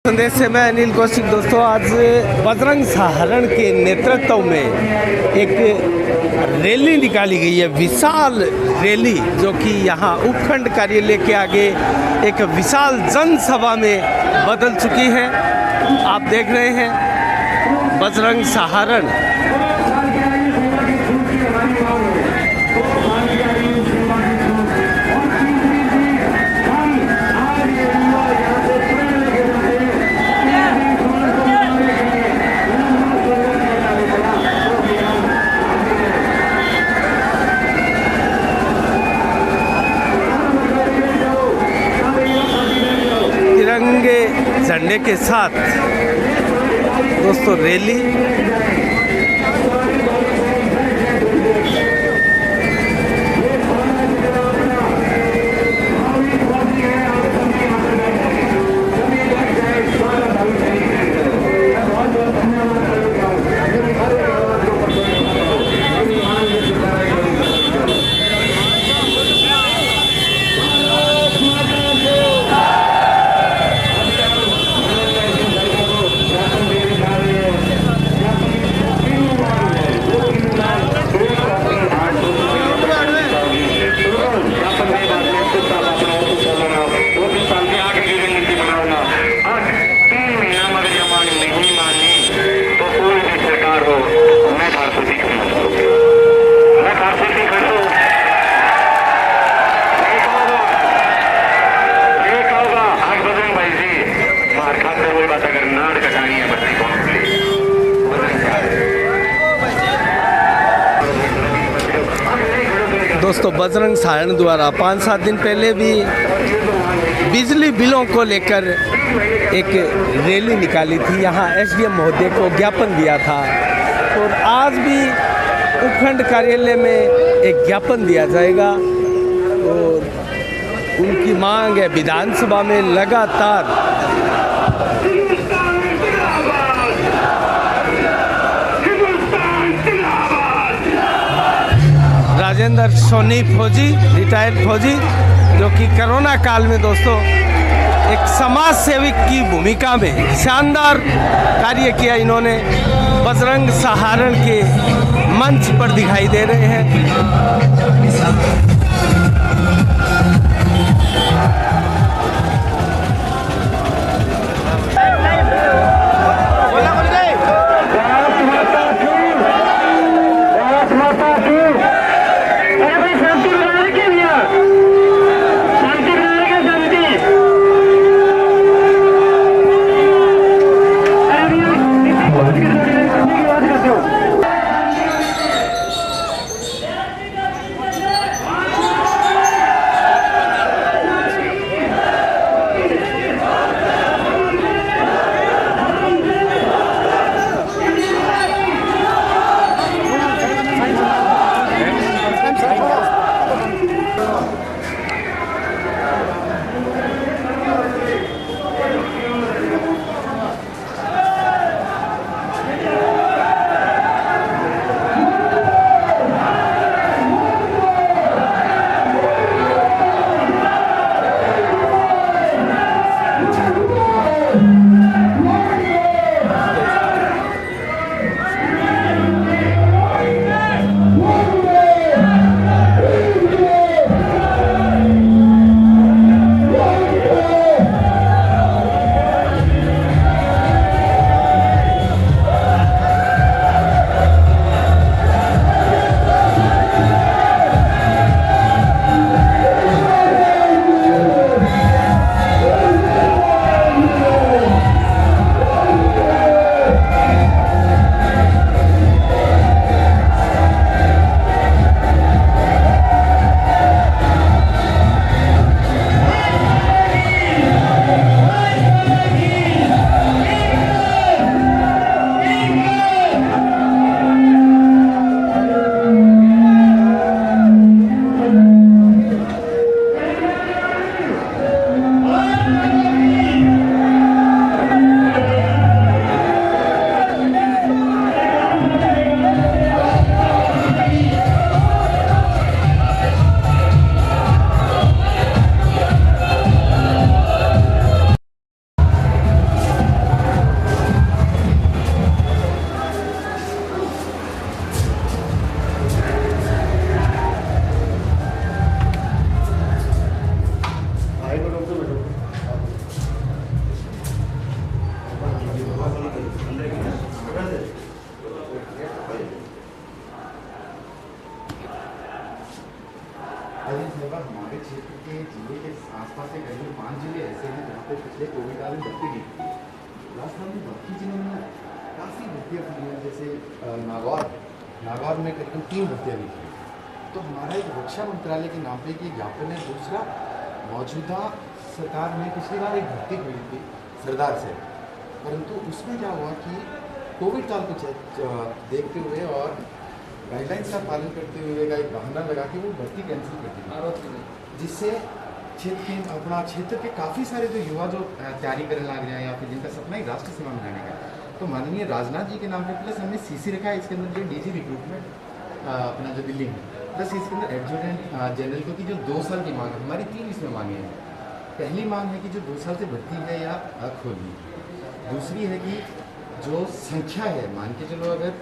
संदेश से मैं अनिल कौशिक। दोस्तों, आज बजरंग सहारण के नेतृत्व में एक रैली निकाली गई है, विशाल रैली, जो कि यहाँ उपखंड कार्यालय के आगे एक विशाल जनसभा में बदल चुकी है। आप देख रहे हैं बजरंग सहारण तिरंगे झंडे के साथ दोस्तों रैली दोस्तों, बजरंग सहारण द्वारा 5-7 दिन पहले भी बिजली बिलों को लेकर एक रैली निकाली थी। यहाँ एसडीएम महोदय को ज्ञापन दिया था और आज भी उपखंड कार्यालय में एक ज्ञापन दिया जाएगा और उनकी मांग है विधानसभा में लगातार राजेंद्र सोनी फौजी, रिटायर्ड फौजी, जो कि कोरोना काल में दोस्तों एक समाज सेवक की भूमिका में शानदार कार्य किया। इन्होंने बजरंग सहारण के मंच पर दिखाई दे रहे हैं। पे पिछले कोविड काल में भर्ती की थी। राजस्थान में बाकी जिलों में काफ़ी भर्तियाँ खुली हैं, जैसे नागौर में करीबन 3 भर्तियाँ भी थी। तो हमारा एक रक्षा मंत्रालय के नाम पे कि ज्ञापन है। दूसरा, मौजूदा सरकार में पिछली बार एक भर्ती हुई थी सरदार से, परंतु उसमें क्या हुआ कि कोविड काल को देखते हुए और गाइडलाइंस का पालन करते हुए का एक बहाना लगा के वो भर्ती कैंसिल कर दी, जिससे क्षेत्र के काफ़ी सारे जो युवा जो तैयारी करने लग रहे हैं या फिर जिनका सपना ही राष्ट्र सेवा में जाने का, तो माननीय राजनाथ जी के नाम पे प्लस हमने सीसी रखा है इसके अंदर जो डीजी रिक्रूटमेंट अपना जो दिल्ली में, प्लस इसके अंदर एडजुटेंट जनरल को की जो 2 साल की मांग है, हमारी 3 इसमें मांगे हैं। पहली मांग है कि जो 2 साल से भर्ती है या खोलनी। दूसरी है कि जो संख्या है, मान के चलो अगर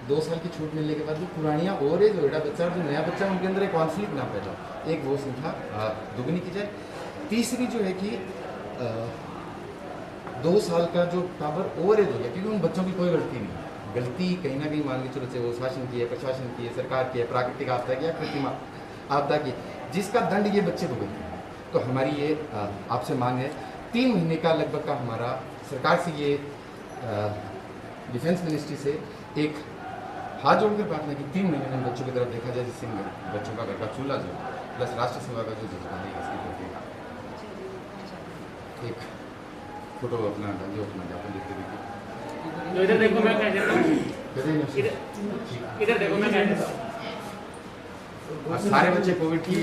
2 साल की छूट मिलने के बाद जो पुरानियाँ और जो बड़ा बच्चा और जो नया बच्चा उनके अंदर एक कॉन्फ्लिक्ट ना पैदा, एक वो संख्या दुगनी की जाए। तीसरी जो है कि 2 साल का जो टावर ओवरेज हो गया, क्योंकि उन बच्चों की कोई गलती नहीं, गलती कहीं ना कहीं मान के चलो से वो शासन की है, प्रशासन की है, सरकार की है, प्राकृतिक आपदा की या कृत्रिम आपदा की, जिसका दंड ये बच्चे भुगतते हैं। तो हमारी ये आपसे मांग है 3 महीने का लगभग का हमारा सरकार से ये डिफेंस मिनिस्ट्री से एक हाथ जोड़कर प्रार्थना की 3 महीने में बच्चों की तरफ देखा जाए, जिससे बच्चों का घर का चूल्हा जो प्लस राष्ट्र सेवा का जो जज्बा है इसकी एक फोटो अपना जो अपना ज्ञापन देते देखिए। इधर देखो, मैं कह देता हूँ, इधर देखो, मैं कह देता हूँ। सारे बच्चे कोविड की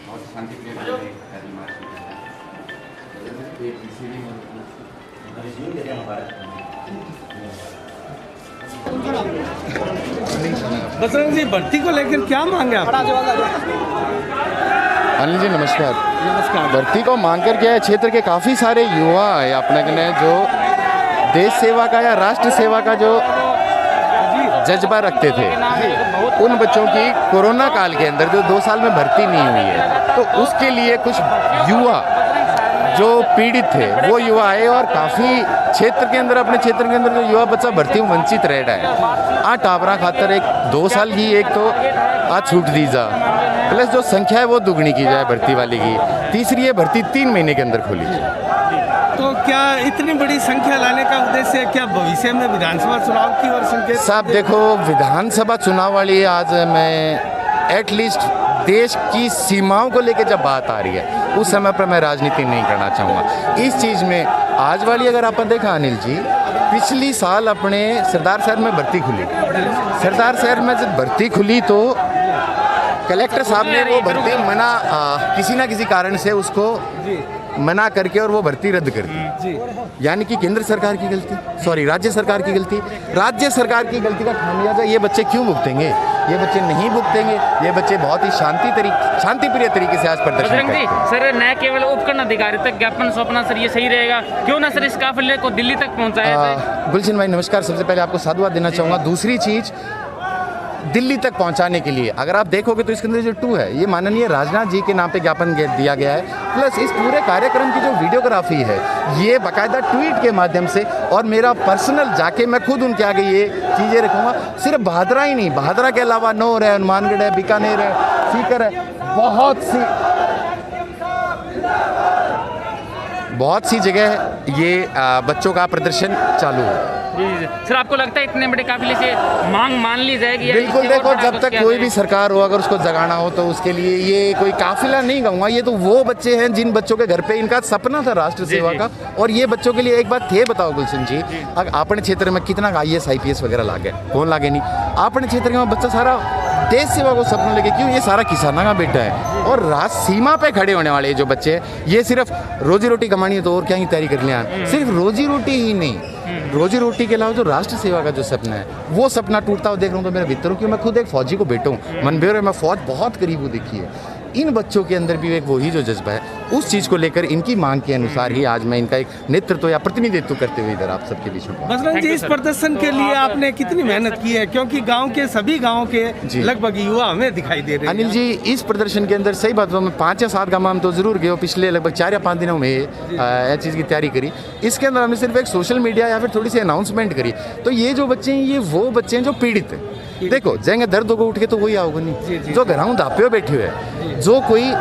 और शांति प्रिय बजरंग जी, भर्ती को लेकर क्या मांगे आप? अनिल जी नमस्कार। नमस्कार। भर्ती को मांग कर क्या है, क्षेत्र के काफ़ी सारे युवा है अपने कने जो देश सेवा का या राष्ट्र सेवा का जो जज्बा रखते थे, उन बच्चों की कोरोना काल के अंदर जो 2 साल में भर्ती नहीं हुई है, तो उसके लिए कुछ युवा जो पीड़ित थे वो युवा आए और काफ़ी क्षेत्र के अंदर अपने क्षेत्र के अंदर जो युवा बच्चा भर्ती वंचित रह रहा है। आ टावरा खातर एक 2 साल की एक तो छूट दी जा, प्लस जो संख्या है वो दुगनी की जाए भर्ती वाली की। तीसरी है भर्ती 3 महीने के अंदर खोली जाए। तो क्या इतनी बड़ी संख्या लाने का उद्देश्य है क्या भविष्य में विधानसभा चुनाव की ओर संकेत? साहब देखो, विधानसभा चुनाव वाली आज मैं एटलीस्ट देश की सीमाओं को लेकर जब बात आ रही है उस समय पर मैं राजनीति नहीं करना चाहूँगा। इस चीज़ में आज वाली अगर आपने देखा अनिल जी, पिछली साल अपने सरदार शहर में भर्ती खुली, सरदार शहर में जब भर्ती खुली तो कलेक्टर साहब ने वो भर्ती किसी ना किसी कारण से उसको मना करके और वो भर्ती रद्द कर दी। यानी कि केंद्र सरकार की गलती, सॉरी राज्य सरकार की गलती। राज्य सरकार की गलती का खामियाजा ये बच्चे क्यों भुगतेंगे? ये बच्चे नहीं भुगतेंगे। ये बच्चे बहुत ही शांति प्रिय तरीके से आज प्रदर्शन करते हैं। सर, न केवल उपकरण अधिकारी तक ज्ञापन सौंपना सर ये सही रहेगा, क्यों ना सर इस काफिले को दिल्ली तक पहुँचाया जाए? गुलशन भाई नमस्कार, सबसे पहले आपको साधुवाद देना चाहूँगा। दूसरी चीज़, दिल्ली तक पहुंचाने के लिए अगर आप देखोगे तो इसके अंदर जो 2 है ये माननीय राजनाथ जी के नाम पे ज्ञापन दिया गया है, प्लस इस पूरे कार्यक्रम की जो वीडियोग्राफी है ये बाकायदा ट्वीट के माध्यम से, और मेरा पर्सनल जाके मैं खुद उनके आगे ये चीज़ें रखूँगा। सिर्फ भादरा ही नहीं, भादरा के अलावा नौर है, हनुमानगढ़ है, बीकानेर है, सीकर है, बहुत सी जगह ये बच्चों का प्रदर्शन चालू है। जी सर, आपको लगता है इतने बड़े काफिले से मांग मान ली जाएगी? बिल्कुल, देखो जब तक कोई भी सरकार हो अगर उसको जगाना हो तो उसके लिए ये कोई काफिला नहीं कहूँगा, ये तो वो बच्चे हैं जिन बच्चों के घर पे इनका सपना था राष्ट्र सेवा का। और ये बच्चों के लिए एक बात थे, बताओ गुलशन जी, अगर अपने क्षेत्र में कितना IAS IPS वगैरह लागे, कौन लागे नहीं? अपने क्षेत्र में बच्चा सारा देश सेवा को सपना लेके क्यों, ये सारा किसाना का बेटा है। और राष्ट्र सीमा पे खड़े होने वाले जो बच्चे हैं ये सिर्फ रोजी रोटी कमानी है तो और क्या ही तैयारी करने आए। सिर्फ रोजी रोटी ही नहीं, रोजी रोटी के अलावा जो राष्ट्र सेवा का जो सपना है वो सपना टूटता हुआ देख रहा हूँ तो मेरे भीतर हूँ कि मैं खुद एक फौजी को बेटा हूँ। मनबेर में फौज बहुत करीब हूँ देखी है। इन बच्चों के अंदर भी एक वही जो जज्बा है, उस चीज़ को लेकर इनकी मांग के अनुसार ही आज मैं इनका एक नेतृत्व या प्रतिनिधित्व करते हुए इधर आप सबके बीच में। बजरंग जी, इस प्रदर्शन के लिए आपने कितनी मेहनत की है, क्योंकि गांव के सभी गांव के लगभग युवा हमें दिखाई दे रहे हैं। अनिल जी, इस प्रदर्शन के अंदर सही बात है, मैं 5 या 7 गाँव में तो जरूर गए, पिछले लगभग 4 या 5 दिनों में ये चीज़ की तैयारी करी। इसके अंदर हमने सिर्फ एक सोशल मीडिया या फिर थोड़ी सी अनाउंसमेंट करी। तो ये जो बच्चे हैं, ये वो बच्चे हैं जो पीड़ित हैं। देखो, जाएंगे दर्द होगा उठ के तो वही आओगे नहीं, जो घराऊँ धापे बैठे हुए हैं, जो कोई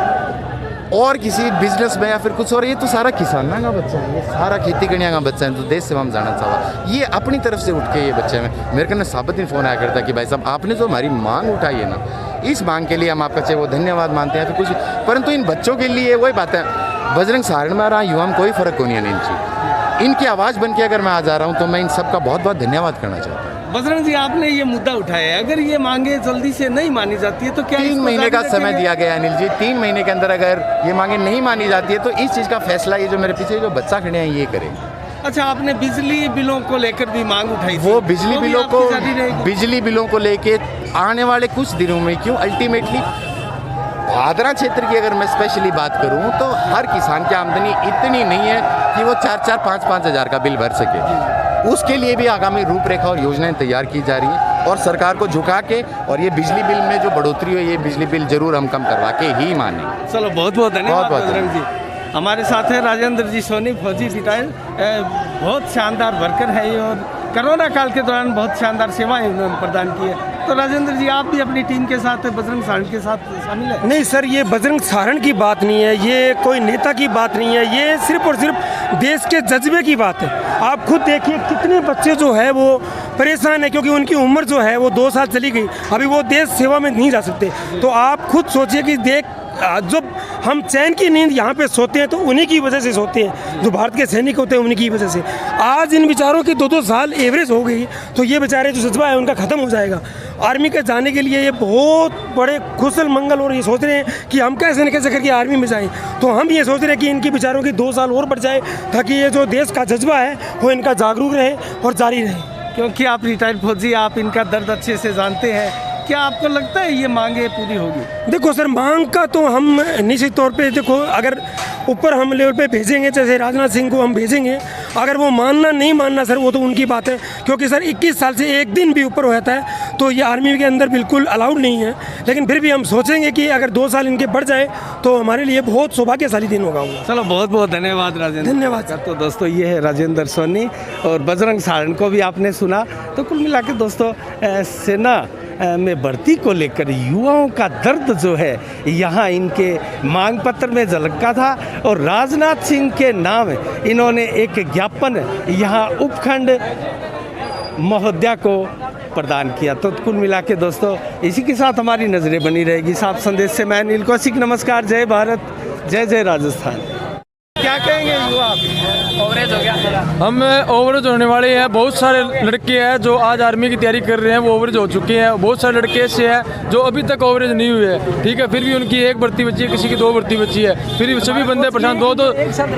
और किसी बिजनेस में या फिर कुछ और, ये तो सारा किसाना का बच्चा है, ये सारा खेती करने का बच्चा है, तो देश सेवा में जाना चाहा। ये अपनी तरफ से उठ के ये बच्चे में मेरे को साबित दिन फ़ोन आया करता कि भाई साहब, आपने जो हमारी मांग उठाई है ना, इस मांग के लिए हम आपका चाहे वो धन्यवाद मानते हैं फिर कुछ, परंतु इन बच्चों के लिए वही बात है, बजरंग सहारण में आ रहा युवा में कोई फ़र्क नहीं है। इनकी आवाज़ बन के अगर मैं आज आ रहा हूँ तो मैं इन सबका बहुत बहुत धन्यवाद करना चाहता हूँ। बजरंग जी, आपने ये मुद्दा उठाया है, अगर ये मांगे जल्दी से नहीं मानी जाती है तो क्या 3 महीने का समय दिया गया अनिल जी, 3 महीने के अंदर अगर ये मांगे नहीं मानी जाती है तो इस चीज़ का फैसला ये जो मेरे पीछे जो बच्चा खड़े हैं ये करें। अच्छा, आपने बिजली बिलों को लेकर भी मांग उठाई थी, वो बिजली भी बिलों को लेके आने वाले कुछ दिनों में, क्यों अल्टीमेटली भादरा क्षेत्र की अगर मैं स्पेशली बात करूं तो हर किसान की आमदनी इतनी नहीं है कि वो 4-4, 5-5 हज़ार का बिल भर सके। उसके लिए भी आगामी रूपरेखा और योजनाएं तैयार की जा रही है और सरकार को झुका के, और ये बिजली बिल में जो बढ़ोतरी हुई, ये बिजली बिल जरूर हम कम करवा के ही मानेंगे। चलो, बहुत बहुत धन्यवाद बहुत बजरंग जी। हमारे साथ है राजेंद्र जी सोनी, फौजी रिटायर, बहुत शानदार वर्कर है ये, और कोरोना काल के दौरान बहुत शानदार सेवाएं उन्होंने प्रदान की है। तो राजेंद्र जी, आप भी अपनी टीम के साथ बजरंग सहारण के साथ शामिल है? नहीं सर, ये बजरंग सहारण की बात नहीं है, ये कोई नेता की बात नहीं है, ये सिर्फ और सिर्फ देश के जज्बे की बात है। आप खुद देखिए कितने बच्चे जो है वो परेशान है, क्योंकि उनकी उम्र जो है वो 2 साल चली गई, अभी वो देश सेवा में नहीं जा सकते। तो आप खुद सोचिए कि जब हम चैन की नींद यहाँ पे सोते हैं तो उन्हीं की वजह से सोते हैं, जो भारत के सैनिक होते हैं उन्हीं की वजह से। आज इन बेचारों की 2-2 साल एवरेज हो गई, तो ये बेचारे जो जज्बा है उनका ख़त्म हो जाएगा। आर्मी के जाने के लिए ये बहुत बड़े खुशल मंगल, और ये सोच रहे हैं कि हम कैसे न कैसे करके आर्मी में जाएं। तो हम ये सोच रहे हैं कि इनकी बेचारों की 2 साल और बढ़ जाए, ताकि ये जो देश का जज्बा है वो इनका जागरूक रहे और जारी रहे। क्योंकि आप रिटायर्ड फौजी, आप इनका दर्द अच्छे से जानते हैं, क्या आपको लगता है ये मांगे पूरी होगी? देखो सर, मांग का तो हम निश्चित तौर पे, देखो अगर ऊपर हम लेवल पे भेजेंगे, जैसे राजनाथ सिंह को हम भेजेंगे, अगर वो मानना नहीं मानना सर वो तो उनकी बात है, क्योंकि सर 21 साल से एक दिन भी ऊपर हो जाता है तो ये आर्मी के अंदर बिल्कुल अलाउड नहीं है। लेकिन फिर भी हम सोचेंगे कि अगर 2 साल इनके बढ़ जाए तो हमारे लिए बहुत सौभाग्यशाली दिन होगा। चलो, बहुत बहुत धन्यवाद राजेंद्र। धन्यवाद। तो दोस्तों, ये है राजेंद्र सोनी, और बजरंग सहारण को भी आपने सुना। तो कुल मिला के दोस्तों, सेना में भर्ती को लेकर युवाओं का दर्द जो है यहाँ इनके मांग पत्र में झलका था, और राजनाथ सिंह के नाम इन्होंने एक ज्ञापन यहाँ उपखंड महोदया को प्रदान किया। तो कुल मिला के दोस्तों, इसी के साथ हमारी नज़रें बनी रहेगी। साफ संदेश से मैं अनिल कौशिक, नमस्कार, जय भारत, जय जय राजस्थान। क्या कहेंगे युवा? ओवरेज हो गया, हम ओवरेज होने वाले हैं। बहुत सारे लड़के हैं जो आज आर्मी की तैयारी कर रहे हैं, वो ओवरेज हो चुके हैं। बहुत सारे लड़के ऐसे हैं जो अभी तक ओवरेज नहीं हुए हैं, ठीक है, फिर भी उनकी 1 भर्ती बची है, किसी की 2 भर्ती बची है, फिर भी सभी बंदे परेशान।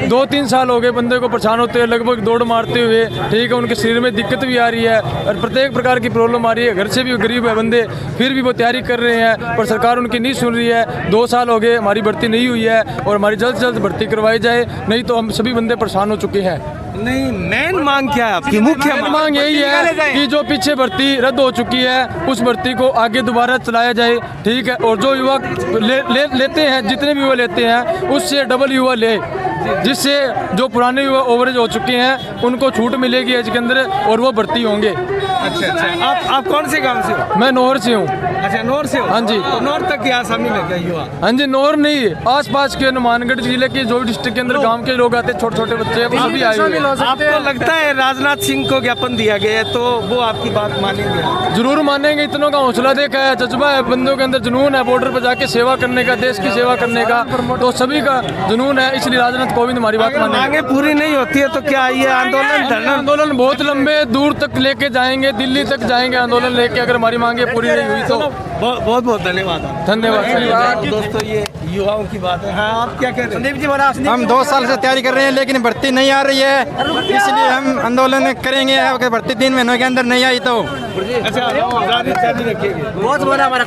2-3 साल हो गए बंदे को परेशान होते हुए, लगभग दौड़ मारते हुए, ठीक है, उनके शरीर में दिक्कत भी आ रही है और प्रत्येक प्रकार की प्रॉब्लम आ रही है। घर से भी गरीब है बंदे, फिर भी वो तैयारी कर रहे हैं, पर सरकार उनकी नहीं सुन रही है। 2 साल हो गए, हमारी भर्ती नहीं हुई है, और हमारी जल्द से जल्द भर्ती करवाई जाए, नहीं तो हम सभी बंदे परेशान हो चुके हैं। नहीं, मेन मांग क्या है आपकी? मुख्य मांग यही है कि जो पीछे भर्ती रद्द हो चुकी है उस भर्ती को आगे दोबारा चलाया जाए, ठीक है, और जो युवा लेते हैं, जितने भी युवा लेते हैं उससे डबल युवा ले, जिससे जो पुराने युवा ओवरेज हो चुके हैं उनको छूट मिलेगी एज के अंदर और वो भर्ती होंगे। अच्छा, आप कौन से गांव से हो? मैं नौर से हूँ। अच्छा, नौर से हो? हाँ जी। तो नौर तक यहाँ शामिल है क्या युवा? हाँ जी, नौर नहीं, आसपास के हनुमानगढ़ जिले के जो डिस्ट्रिक्ट के अंदर गांव के लोग आते हैं, छोटे छोटे बच्चे हैं, वो सभी आए हुए हैं। आपको लगता है राजनाथ सिंह को ज्ञापन दिया गया है तो वो आपकी बात मानेंगे? जरूर मानेंगे, इतनों का हौसला देखा है, जज्बा है, बंदों के अंदर जुनून है बॉर्डर पर जाके सेवा करने का, देश की सेवा करने का, तो सभी का जुनून है, इसलिए राजनाथ कोविंद हमारी बात मानेंगे। मांगे पूरी नहीं होती है तो क्या ये आंदोलन बहुत लंबे दूर तक लेके जाएंगे, दिल्ली तक जाएंगे आंदोलन लेके, अगर हमारी मांगे पूरी नहीं हुई तो। बहुत बहुत धन्यवाद। धन्यवाद दोस्तों, ये युवाओं की बात है। हाँ, आप क्या कह रहे हैं? हम 2 साल से तैयारी कर रहे हैं लेकिन भर्ती नहीं आ रही है, इसलिए हम आंदोलन करेंगे। अगर भर्ती 3 महीनों के अंदर नहीं आई तो अच्छा, जारी रखेंगे। बहुत बोला हमारा